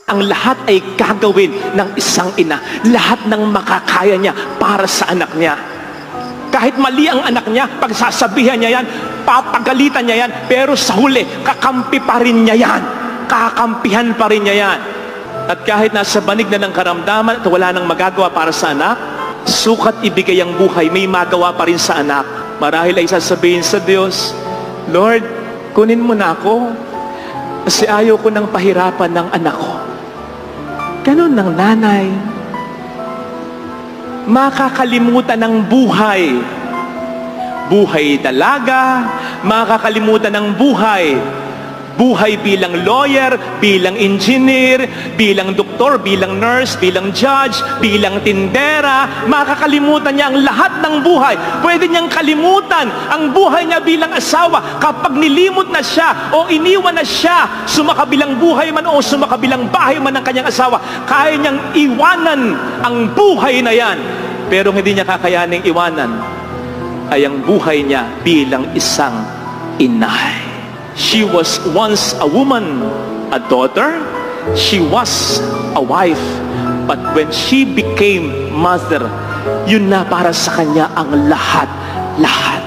Ang lahat ay gagawin ng isang ina. Lahat ng makakaya niya para sa anak niya. Kahit mali ang anak niya, pagsasabihan niya yan, papagalitan niya yan, pero sa huli, kakampi pa rin niya yan. Kakampihan pa rin niya yan. At kahit nasa banig na ng karamdaman at wala nang magagawa para sa anak, sukat ibigay ang buhay, may magawa pa rin sa anak. Marahil ay sasabihin sa Diyos, Lord, kunin mo na ako kasi ayaw ko ng pahirapan ng anak ko. Ganon ng nanay. Makakalimutan ng buhay. Buhay dalaga, makakalimutan ng buhay. Buhay bilang lawyer, bilang engineer, bilang doktor, bilang nurse, bilang judge, bilang tindera. Makakalimutan niya ang lahat ng buhay. Pwede niyang kalimutan ang buhay niya bilang asawa kapag nilimot na siya o iniwan na siya, sumakabilang buhay man o sumakabilang bahay man ng kanyang asawa. Kaya niyang iwanan ang buhay na yan. Pero hindi niya kakayaning iwanan ay ang buhay niya bilang isang inay. She was once a woman, a daughter. She was a wife. But when she became mother, yun na para sa kanya ang lahat-lahat.